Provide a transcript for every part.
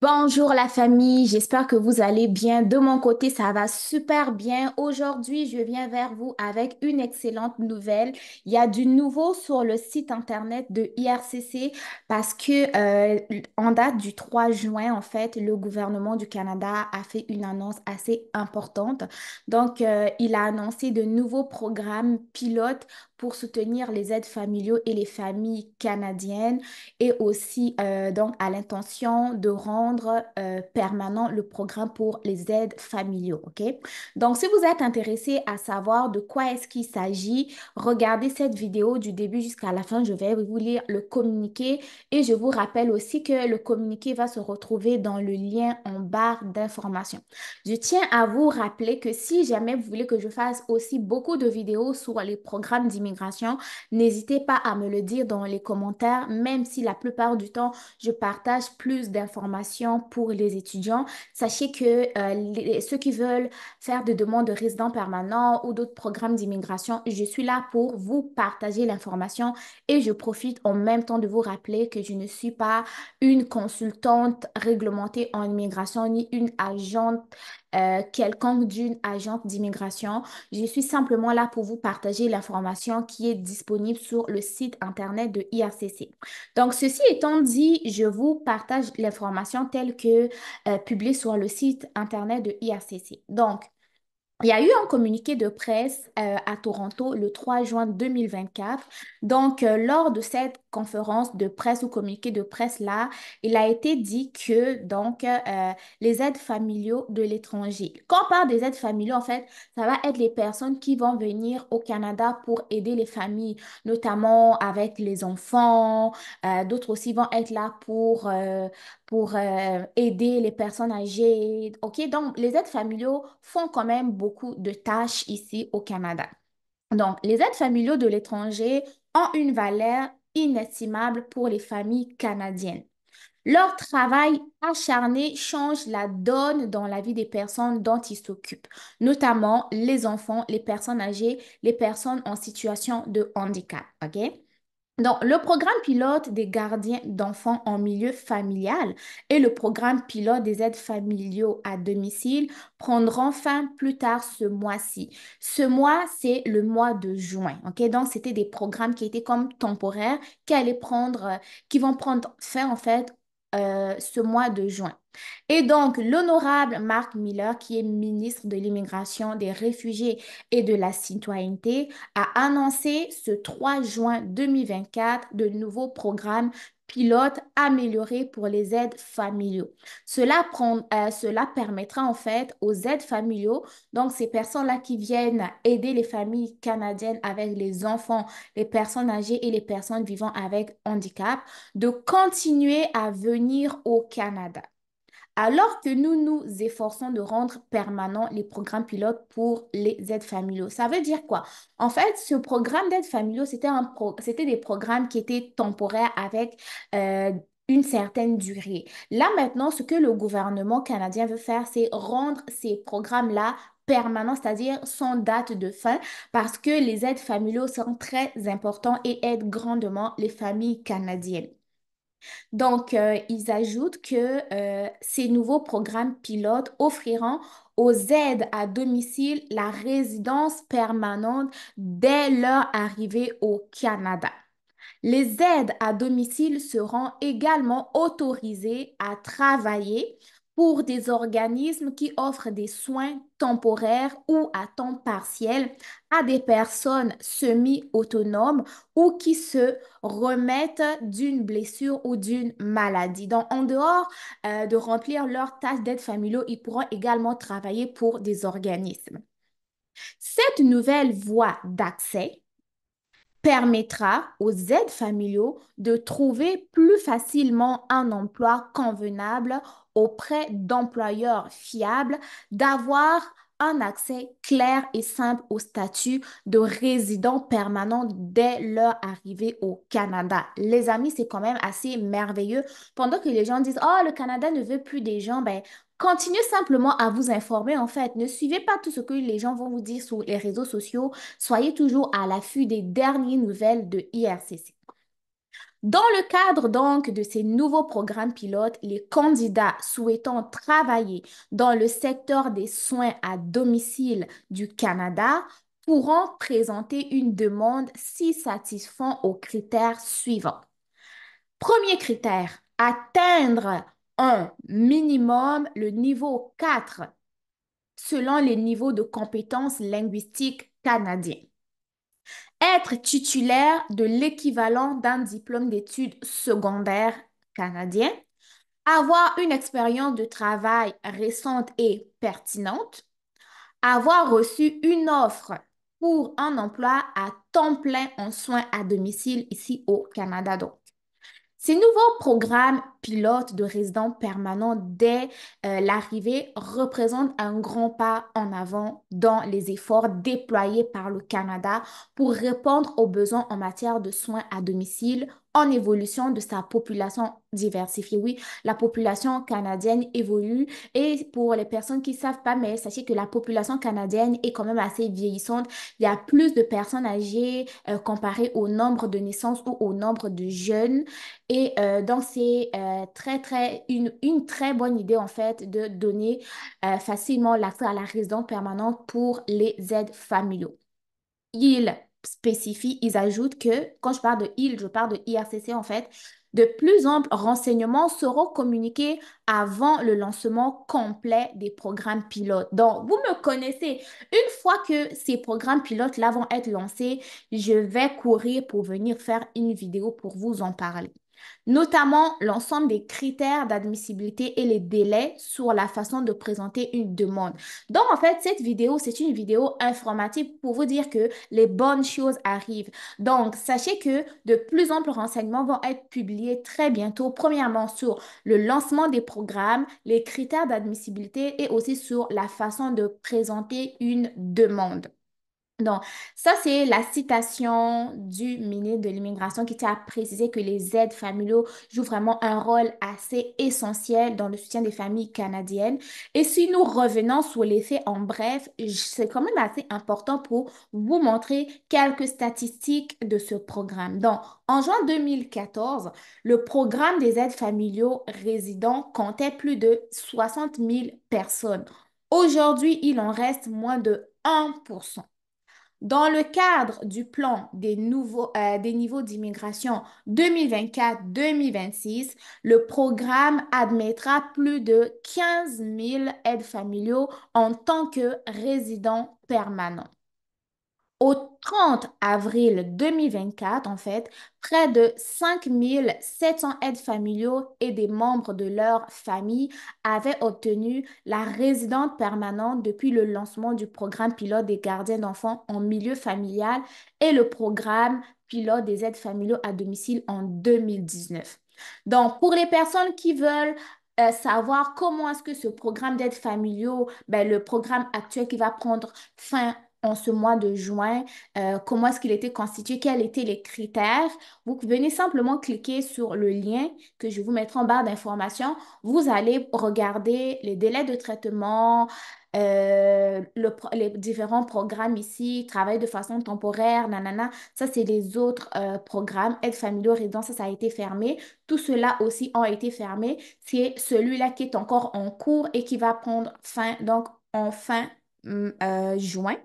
Bonjour la famille, j'espère que vous allez bien. De mon côté, ça va super bien. Aujourd'hui, je viens vers vous avec une excellente nouvelle. Il y a du nouveau sur le site internet de IRCC parce que en date du 3 juin, en fait, le gouvernement du Canada a fait une annonce assez importante. Donc, il a annoncé de nouveaux programmes pilotes pour soutenir les aides familiaux et les familles canadiennes et aussi donc à l'intention de rendre permanent le programme pour les aides familiaux, OK? Donc, si vous êtes intéressé à savoir de quoi est-ce qu'il s'agit, regardez cette vidéo du début jusqu'à la fin. Je vais vous lire le communiqué et je vous rappelle aussi que le communiqué va se retrouver dans le lien en barre d'information. Je tiens à vous rappeler que si jamais vous voulez que je fasse aussi beaucoup de vidéos sur les programmes d'immigration, n'hésitez pas à me le dire dans les commentaires, même si la plupart du temps, je partage plus d'informations pour les étudiants. Sachez que ceux qui veulent faire des demandes de résidents permanents ou d'autres programmes d'immigration, je suis là pour vous partager l'information et je profite en même temps de vous rappeler que je ne suis pas une consultante réglementée en immigration ni une agente quelconque d'une agence d'immigration. Je suis simplement là pour vous partager l'information qui est disponible sur le site internet de IRCC. Donc, ceci étant dit, je vous partage l'information telle que publiée sur le site internet de IRCC. Donc, il y a eu un communiqué de presse à Toronto le 3 juin 2024. Donc, lors de cette conférence de presse ou communiqué de presse-là, il a été dit que les aides familiaux de l'étranger. Quand on parle des aides familiaux, en fait, ça va être les personnes qui vont venir au Canada pour aider les familles, notamment avec les enfants. D'autres aussi vont être là pour aider les personnes âgées. OK? Donc, les aides familiaux font quand même beaucoup de tâches ici au Canada. Donc, les aides familiaux de l'étranger ont une valeur inestimable pour les familles canadiennes. Leur travail acharné change la donne dans la vie des personnes dont ils s'occupent, notamment les enfants, les personnes âgées, les personnes en situation de handicap. OK? Donc, le programme pilote des gardiens d'enfants en milieu familial et le programme pilote des aides familiaux à domicile prendront fin plus tard ce mois-ci. Ce mois, c'est le mois de juin. OK? Donc, c'était des programmes qui étaient comme temporaires qui vont prendre fin en fait ce mois de juin. Et donc, l'honorable Marc Miller, qui est ministre de l'Immigration, des Réfugiés et de la Citoyenneté, a annoncé ce 3 juin 2024 de nouveaux programmes pilotes améliorés pour les aides familiaux. Cela permettra en fait aux aides familiaux, donc ces personnes-là qui viennent aider les familles canadiennes avec les enfants, les personnes âgées et les personnes vivant avec handicap, de continuer à venir au Canada. Alors que nous nous efforçons de rendre permanents les programmes pilotes pour les aides familiaux. Ça veut dire quoi? En fait, ce programme d'aide familiaux, c'était des programmes qui étaient temporaires avec euh, une certaine durée. Là, maintenant, ce que le gouvernement canadien veut faire, c'est rendre ces programmes-là permanents, c'est-à-dire sans date de fin, parce que les aides familiaux sont très importants et aident grandement les familles canadiennes. Donc, ils ajoutent que ces nouveaux programmes pilotes offriront aux aides à domicile la résidence permanente dès leur arrivée au Canada. Les aides à domicile seront également autorisées à travailler pour des organismes qui offrent des soins temporaires ou à temps partiel à des personnes semi-autonomes ou qui se remettent d'une blessure ou d'une maladie. Donc, en dehors de remplir leurs tâches d'aide familiaux, ils pourront également travailler pour des organismes. Cette nouvelle voie d'accès permettra aux aides familiaux de trouver plus facilement un emploi convenable auprès d'employeurs fiables, d'avoir un accès clair et simple au statut de résident permanent dès leur arrivée au Canada. Les amis, c'est quand même assez merveilleux. Pendant que les gens disent, oh, le Canada ne veut plus des gens, ben, continuez simplement à vous informer en fait. Ne suivez pas tout ce que les gens vont vous dire sur les réseaux sociaux. Soyez toujours à l'affût des dernières nouvelles de IRCC. Dans le cadre donc de ces nouveaux programmes pilotes, les candidats souhaitant travailler dans le secteur des soins à domicile du Canada pourront présenter une demande si satisfont aux critères suivants. Premier critère, atteindre un minimum le niveau 4 selon les niveaux de compétences linguistiques canadiens. Être titulaire de l'équivalent d'un diplôme d'études secondaires canadien. Avoir une expérience de travail récente et pertinente. Avoir reçu une offre pour un emploi à temps plein en soins à domicile ici au Canada. Donc, ces nouveaux programmes pilotes de résidents permanents dès l'arrivée représentent un grand pas en avant dans les efforts déployés par le Canada pour répondre aux besoins en matière de soins à domicile en évolution de sa population diversifiée. Oui, la population canadienne évolue et pour les personnes qui ne savent pas, mais sachez que la population canadienne est quand même assez vieillissante. Il y a plus de personnes âgées comparé au nombre de naissances ou au nombre de jeunes. Et donc, c'est une très bonne idée, en fait, de donner facilement l'accès à la résidence permanente pour les aides familiaux. Ils spécifient, ils ajoutent que, quand je parle de ils, je parle de IRCC, en fait, de plus amples renseignements seront communiqués avant le lancement complet des programmes pilotes. Donc, vous me connaissez. Une fois que ces programmes pilotes-là vont être lancés, je vais courir pour venir faire une vidéo pour vous en parler, notamment l'ensemble des critères d'admissibilité et les délais sur la façon de présenter une demande. Donc, en fait, cette vidéo, c'est une vidéo informative pour vous dire que les bonnes choses arrivent. Donc, sachez que de plus amples renseignements vont être publiés très bientôt, premièrement sur le lancement des programmes, les critères d'admissibilité et aussi sur la façon de présenter une demande. Donc, ça, c'est la citation du ministre de l'Immigration qui tient à préciser que les aides familiaux jouent vraiment un rôle assez essentiel dans le soutien des familles canadiennes. Et si nous revenons sur les faits en bref, c'est quand même assez important pour vous montrer quelques statistiques de ce programme. Donc, en juin 2014, le programme des aides familiaux résidents comptait plus de 60 000 personnes. Aujourd'hui, il en reste moins de 1%. Dans le cadre du plan des niveaux d'immigration 2024-2026, le programme admettra plus de 15 000 aides familiaux en tant que résidents permanents. Au 30 avril 2024, en fait, près de 5 700 aides familiaux et des membres de leur famille avaient obtenu la résidence permanente depuis le lancement du programme pilote des gardiens d'enfants en milieu familial et le programme pilote des aides familiaux à domicile en 2019. Donc, pour les personnes qui veulent savoir comment est-ce que ce programme d'aide familiaux, ben, le programme actuel qui va prendre fin en ce mois de juin, comment est-ce qu'il était constitué, quels étaient les critères. Vous venez simplement cliquer sur le lien que je vous mettrai en barre d'informations. Vous allez regarder les délais de traitement, les différents programmes ici, travail de façon temporaire, nanana. Ça, c'est les autres programmes. Aide familiaux, résidence, ça a été fermé. Tout cela aussi ont été fermés. C'est celui-là qui est encore en cours et qui va prendre fin, donc, en fin juin.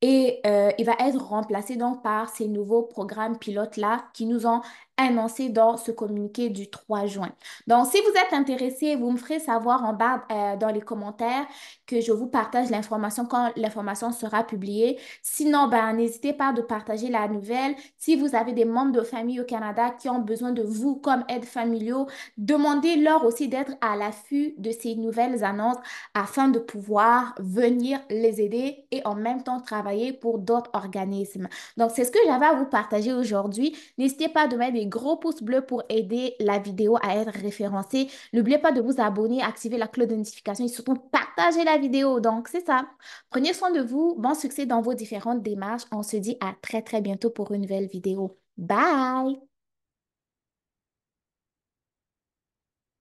Et il va être remplacé donc par ces nouveaux programmes pilotes-là qui nous ont annoncé dans ce communiqué du 3 juin. Donc, si vous êtes intéressé, vous me ferez savoir en bas dans les commentaires que je vous partage l'information quand l'information sera publiée. Sinon, ben, n'hésitez pas de partager la nouvelle. Si vous avez des membres de famille au Canada qui ont besoin de vous comme aide familiaux, demandez-leur aussi d'être à l'affût de ces nouvelles annonces afin de pouvoir venir les aider et en même temps travailler pour d'autres organismes. Donc, c'est ce que j'avais à vous partager aujourd'hui. N'hésitez pas de mettre des gros pouces bleus pour aider la vidéo à être référencée. N'oubliez pas de vous abonner, activer la cloche de notification et surtout partager la vidéo. Donc, c'est ça. Prenez soin de vous. Bon succès dans vos différentes démarches. On se dit à très, très bientôt pour une nouvelle vidéo. Bye!